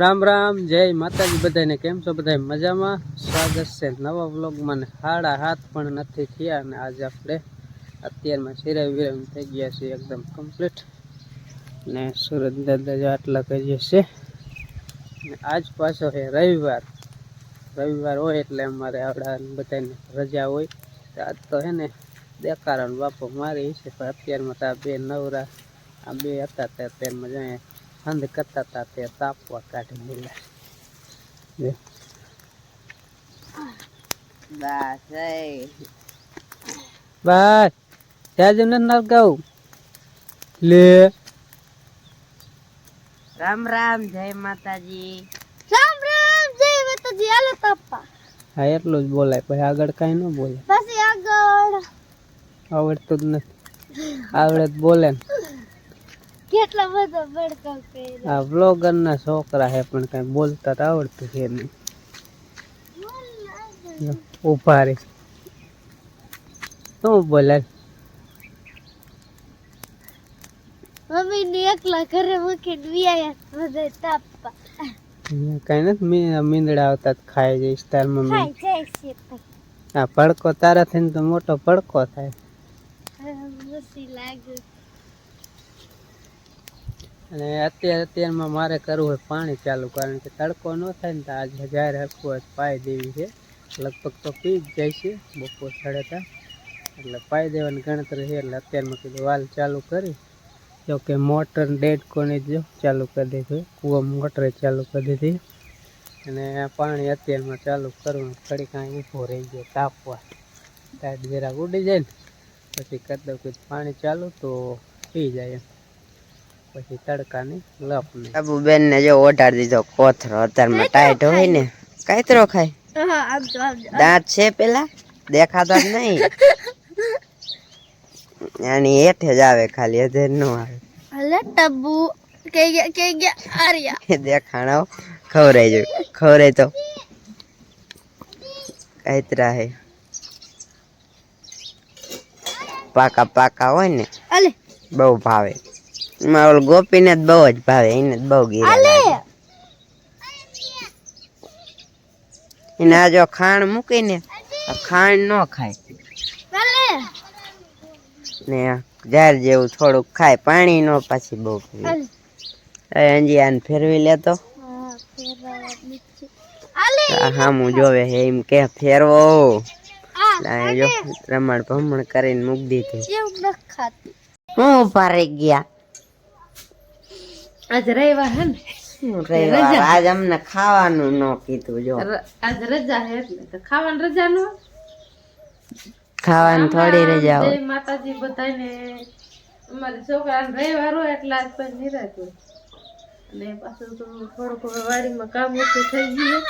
રામ રામ, જય માતાજી બધાને. કેમ છો બધા? મજામાં? સ્વાગત છે નવા વ્લોગમાં. ને 7:30 પણ નથી થયા અને આજે આપણે અત્યારમાં સિરાવી વિરાવી થઈ ગયા છે એકદમ કમ્પ્લીટ. ને સુરત દાદા જો આટલા કરીએ છે. આજ પાછો છે રવિવાર હોય એટલે અમારે આવડા બધાને રજા હોય. આજ તો હે ને દેખારણ બાપો મારી છે, પણ અત્યારમાં તો આ બે નવરા આ બે હતા અત્યારમાં જાય હંધ કરતા હતા તે તાપવા કાઢી મળ્યા. બસ ત્યાં જ ના ગાઉ લે. રામ રામ, જય માતાજી. રામ રામ, જય માતાજી. હાલો તાપા. હા એટલું જ બોલાય, પછી આગળ કઈ ન બોલે. પછી આગળ આવડતું જ નથી. આવડે જ બોલે ને. કેટલા બધા બડકા કર્યા. આ વ્લોગર ના છોકરા હે પણ કઈ બોલતા તો આવડતું છે નહીં. ઉભા રે શું બોલે? મમ્મી ને એકલા ઘરે મૂકીને વિયા બધા તાપા. કઈ નથી, મીંદડા આવતા ખાઈ જઈશ તાર મમ્મી. ખાઈ જાય છે આ ભડકો તારા થઈને તો મોટો ભડકો થાય. મસ્તી લાગે. અને અત્યારમાં મારે કરવું હોય પાણી ચાલુ, કારણ કે તડકો ન થાય ને તો આજે જાહેર હકવું પાઈ દેવી છે. લગભગ તો પી જ જાય છે બપોર 3:30, એટલે પાઈ દેવાની ગણતરી છે. એટલે અત્યારમાં કીધું વાલ ચાલુ કરી. જો કે મોટર ડેડ કોને જો ચાલુ કરી દીધું, કૂવા મોટરે ચાલુ કરી દીધી. અને પાણી અત્યારમાં ચાલુ કરવું, ઘડી કાંઈ ઊભો રહી ગયો તાપવા. ટાઈટ જરાક ઉડી જાય ને પછી કરી દઉં કે પાણી ચાલુ તો પી જાય એમ. પછી તડકાની લપ નહીં. બાબુ બેન ને જો ઓઢાડી દીધો કોથરો. અત્યારમાં ટાઈટ હોય ને કાયતરો ખાય. હા, આવજો આવજો. દાંત છે પેલા દેખાતા જ નહીં. આની હેઠે જ આવે, ખાલી અધેર નો આવે. અલે ટબ્બુ કે ગયા આર્યા દેખાણો ખવરાઈ જાય, ખવરાય તો કાયતરા હે. પાકા પાકા હોય ને અલે બહુ ભાવે. એમાં ઓલ ગોપીને જ બહુ જ ભાવે, એને જ બહુ ગીરા લાગે. એને આ જો ખાણ મૂકીને ખાણ ન ખાય ને ઝાર જેવું થોડુંક ખાય, પાણી નો પાછી બહુ પીવે. અંજી આને ફેરવી લેતો. હામું જોવે હે એમ કે ફેરવો. જો રમણ ભમણ કરીને મૂકી દીધું. હું ઉભા રહી ગયા. આજ રવિવાર હે ને, રવિવાર આજ અમને ખાવાનું ન કીધું. જો આજ રજા હે એટલે તો ખાવાની રજા નો. ખાવાની થોડી રજા હોય. જય માતાજી બધાને. અમારા છોકરાને રવિવાર હોય એટલે આજ પછી નિરાત હોય. અને પાછું તો થોડુંક વાડીમાં કામ ઓછું થઈ ગયું.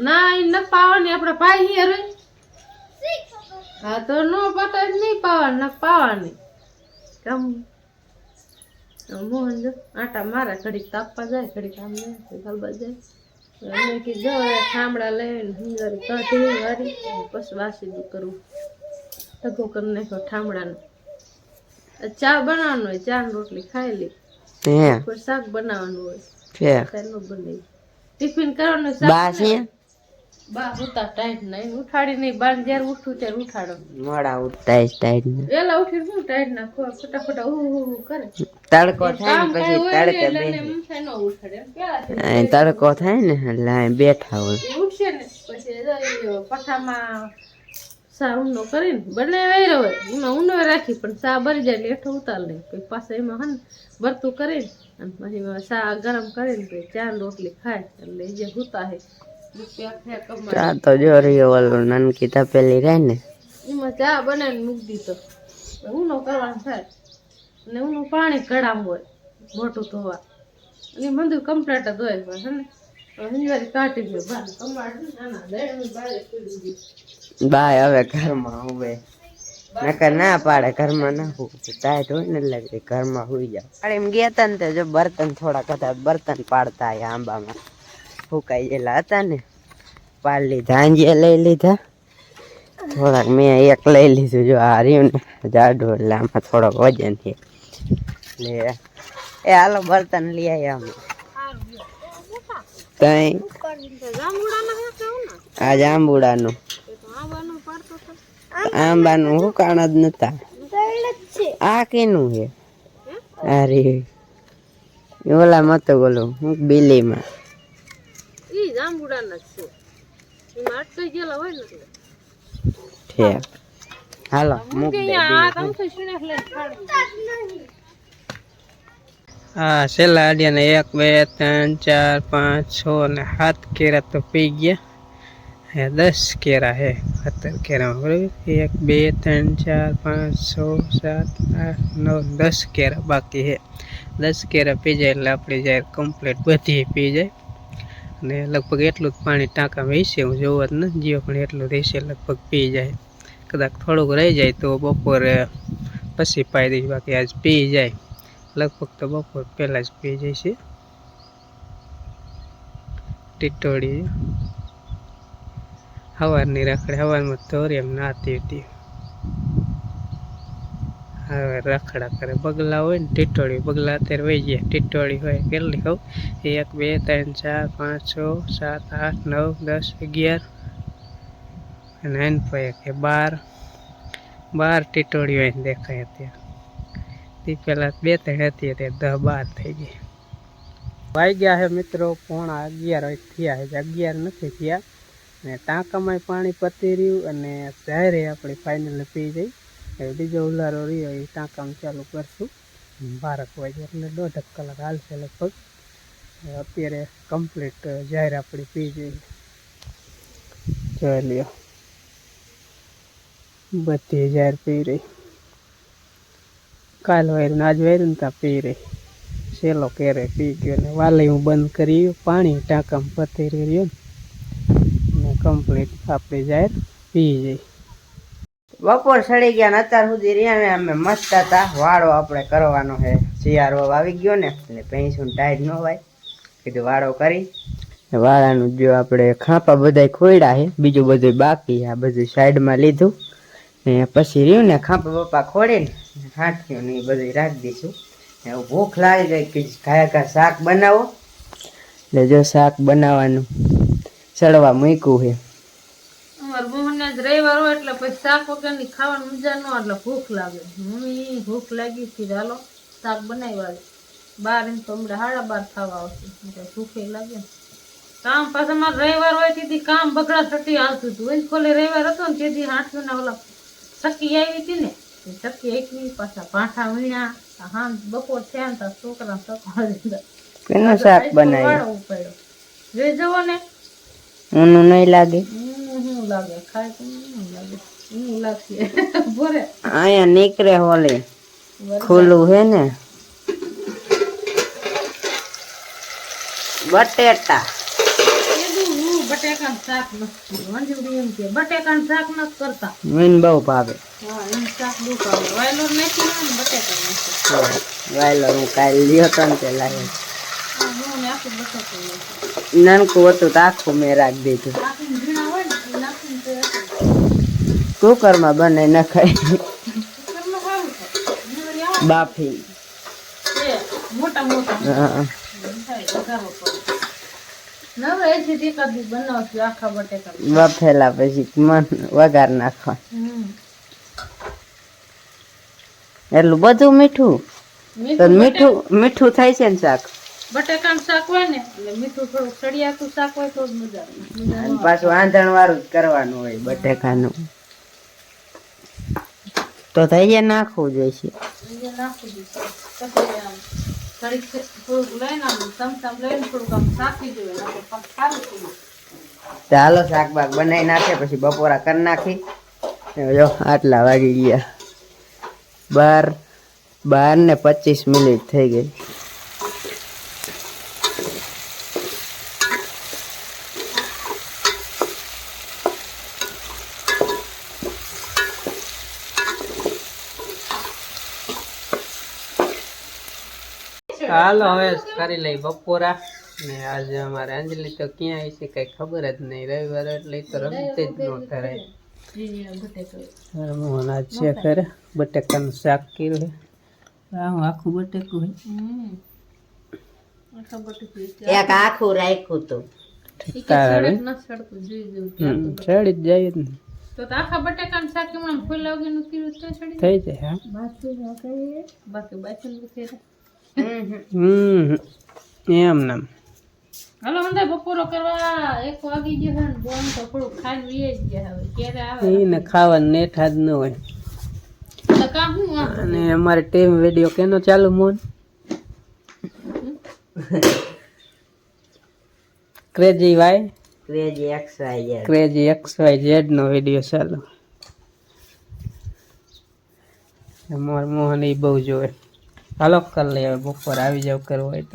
ના એ ન પાવાની, આપણે પાઈ હિયર. હા તો નો પતા જ નહીં પાવાની, ન પાવાની. કામ મોહન જો આટા મારા, ઘડીક તાપવા જાય, ઘડીક આમ જાય, ગલબા જાય. અમે કીધું ઠામડા લઈને હંગારી કાઢી વારી પછી વાસી દઉં કરવું. તગો કરી નાખ્યો ઠામડાનો. ચા બનાવવાનું હોય, ચા રોટલી ખાઈ લે. કોઈ શાક બનાવવાનું હોય બનાવી. ટિફિન કરવાનું બા ઉતા ટાઈટ નહીં ઉઠાડી નહીં. બાર જયારે ઉઠું ત્યારે ઉઠાડો. મોડા ઉઠતા ટાઈટ વેલા ઉઠી શું ટાઈટ ના ફટાફટ કરે. તડકો થાય ને પછી તડકે તડકો થાય ને એટલે બેઠા હોય. ઉઠશે ને પછી પઠામાં સા ઊંડો કરીને બનાવ્યો હોય, એમાં ઊંડો રાખી પણ સા ભરી જાય એટલે હેઠો ઉતાર લે. પછી પાછા એમાં હન ભરતું કરીને અને પછી સા ગરમ કરીને પછી ચા રોટલી ખાય એટલે એ જે હુતા હે. ચા તો જો રહ્યો ઓલું નાનકી તપેલી રહે ને એમાં ચા બનાવીને મૂકી દીધો. ઊનો કરવાનું થાય ને ઊનું પાણી ગળામ હોય મોટું ધોવા. અને મંદુ કમ્પ્લેટ જ હોય હે ને. હંજારી કાઢી ગયો બહાર કમાડ નાના દઈ બારે પડી ગઈ. બાય હવે ઘરમાં હુવે નકર ના પાડે, ઘરમાં ના હું ટાઈટ હોય ને એટલે ઘરમાં હુઈ જાવ. એમ ગયા હતા ને તો જો બર્તન થોડાક હતા, બર્તન પાડતા આંબામાં ફૂકાઈ ગયેલા હતા ને, પાડી લીધા. આંજીએ લઈ લીધા થોડાક, મેં એક લઈ લીધું. જો આ રહ્યું ને જાડું એટલે આમાં થોડોક વજન છે એટલે એ હાલો બર્તન લઈ આવ્યા અમે. તઈ જાંબુડાના હે કેવું ને આ જાંબુડાનું એ તો આવાનું પડતો તો આંબાનું હુકાણ જ નતા. આ કેનું છે? અરે ઓલા મતો બોલો હું બિલીમાં ઈ જાંબુડાના જ છે એમાં અટકાઈ ગયેલા હોય ને એટલે ઠેક. હાલો મૂક દે આ કામ તો શું ને લઈને ખાડી હા છેલ્લા અડિયાને 1 2 3 4 5 6 ને 7 કેરા તો પી ગયા. હે 10 કેરા હે 17 કેરામાં બરાબર. 1 2 3 4 5 6 7 8 9 10 કેરા બાકી હે. 10 કેરા પી જાય એટલે આપણી જાય કમ્પ્લીટ બધી પી જાય. અને લગભગ એટલું જ પાણી ટાંકામાં હશે, હું જોવા જ નથી ગયો પણ એટલું રહેશે લગભગ પી જાય. કદાચ થોડુંક રહી જાય તો બપોરે પછી પાઈ દઈશ, બાકી આજ પી જાય લગભગ તો બપોર પહેલાં જ પી જાય છે. ટીટોળી સવારની રખડે, સવારમાં ધોરી એમ નાતી હતી, હવે રખડા કરે. બગલા હોય ને ટીટોળી, બગલા અત્યારે વહી ગયા, ટીટોળી હોય કેટલી કહું 1 2 3 4 5 6 7 8 9 10 11 અને એન પછી કે 12 ટીટોળી હોય દેખાય અત્યારે. તે પહેલાં 2 3 હતી અત્યારે 10 12 થઈ ગઈ. વાગ્યા છે મિત્રો 11:15 થયા છે, 11 નથી થયા. અને ટાંકામાં પાણી પતી રહ્યું અને જાહેર આપણે ફાઇનલ પી જઈ. હવે બીજો ઉલારો રહ્યો એ ટાંકામાં ચાલુ કરશું 12 વાગે એટલે 1.5 કલાક હાલશે લગભગ. અત્યારે કમ્પ્લીટ જાહેર આપણી પી જઈ. જોઈ લ્યો બધી જાહેર પી રહી. કાલ વાયરું આજ વાયરું ને ત્યાં પી રહી. સેલો કેરે પી ગયો ને વાલી હું બંધ કરી પાણી ટાંકામાં પતી રહ્યું ને કમ્પ્લીટ આપણે જાહેર પી જઈ. બપોર સડી ગયા ને અત્યાર સુધી રહ્યા ને અમે મસ્ત હતા. વાળો આપણે કરવાનો છે, શિયાળો આવી ગયો ને એટલે ભેંસું ટાઈટ ન હોય, કીધું વાળો કરી. વાળાનું જો આપણે ખાંપા બધા ખોયડા છે, બીજું બધું બાકી. આ બધું સાઈડમાં લીધું ને પછી રહ્યું ને ખાંપા બપા ખોડીને હાંઠ્યું ને એ બધું રાખી દઈશું. એવું ભૂખ લાગી ગઈ કે ઘાયા શાક બનાવો, એટલે જો શાક બનાવવાનું સડવા મૂક્યું છે. અમાર મોહનને જ રવિવાર હોય એટલે પછી શાક વગરની ખાવાની મજા ન, એટલે ભૂખ લાગે. મમ્મી ભૂખ લાગી હતી, હાલો શાક બનાવ્યા. 12 તો હમણાં 12:30 થવા આવશે એટલે ભૂખે લાગે. કામ પાછું અમારે રવિવાર હોય તેથી કામ બગડા થતી આવતું હતું. એ ખોલે રવિવાર હતો ને તેથી 8 ના ઓલા ચક્કી આવી હતી ને, ચક્કી એકવી પાછા ભાઠા વીણા. હા બપોર થયા ને છોકરા કેનું શાક બનાવ્યું જોઈ જવો ને. ઊનું નહીં લાગે, શું લાગે ખાય તો લાગે ઊનું લાગશે બોરે. અહીંયા નીકળે ઓલે ખુલ્લું હે ને બટેટા. બટેકાનું શાક નથી, મંજૂરી એમ કે બટેકાનું શાક નથી કરતા. મને બહુ ભાવે. હા એનું શાક બહુ ભાવે. વાયલોર નાખી ને બટેકા નાખી. વાયલો હું કાલે લ્યો તો ને પેલા હું આખું બટેકું નાખું. નાનકું હતું તો આખું મેં રાખી દીધું. નાખીને ઝીણા હોય ને એ નાખીને તો કુકરમાં બનાવી નખાય ઘરમાં સારું થાય. બાફી. મોટા મોટા હા વધારો પડે. નવે એથી ટીકા દી બનાવશું આખા બટેકા. બફેલા પછી વઘાર નાખવા. એટલું બધું મીઠું તો મીઠું થાય છે ને શાક. બટેકાનું શાક હોય ને એટલે મીઠું થોડું સળિયાતું શાક હોય તો જ મજા આવે. પાછું આંધણ વાળું જ કરવાનું હોય બટેકાનું તો થઈ જાય, નાખવું જોઈશે. નાખી દઈશું પછી આમ થોડીક થોડુંક લઈને આમ ચમચામ લઈને થોડુંક આમ નાખી દેવાય સારું થઈ જાય. ચાલો શાક બાક બનાવી નાખે પછી બપોરા કરી નાખી. જો આટલા વાગી ગયા 12:25 થઈ ગઈ. હાલો હવે કરી લઈ બપોરા. ને આજે અમારે અંજલિ તો ક્યાં આવી છે કઈ ખબર જ નહીં. રવિવાર એટલે તો રમતે જ ન ધરાય. મોહન આજ છે કરે બટેકાનું શાક કર્યું છે. આખું બટેકું હોય ખબર નથી એક આખું રાખ્યું તું. તારા ન સડતું જોઈ જવું ચડી જ જાય ને તો આખા બટાકાનું શાક એમાં ફૂલા વગરનું કીધું તો ચડી થઈ જાય હા બાકી બાકી એમ નામ હાલો મને બપોરો કરવા 1 વાગી ગયો છે ને બોન તો થોડું ખાઈને વીએ જ ગયા હવે ક્યારે આવે એને ખાવાનું નેઠા જ ન હોય તો કામ હું આ અને અમારે ટીમ વિડીયો કેનો ચાલુ મોન ક્રેઝી વાય ક્રેઝી XYZ. ક્રેઝી XYZ નો વિડીયો ચાલુ અમાર મોહન એ બહુ જોવે હાલો કર લે હવે બપોર આવી જાવ કરવો હોય તો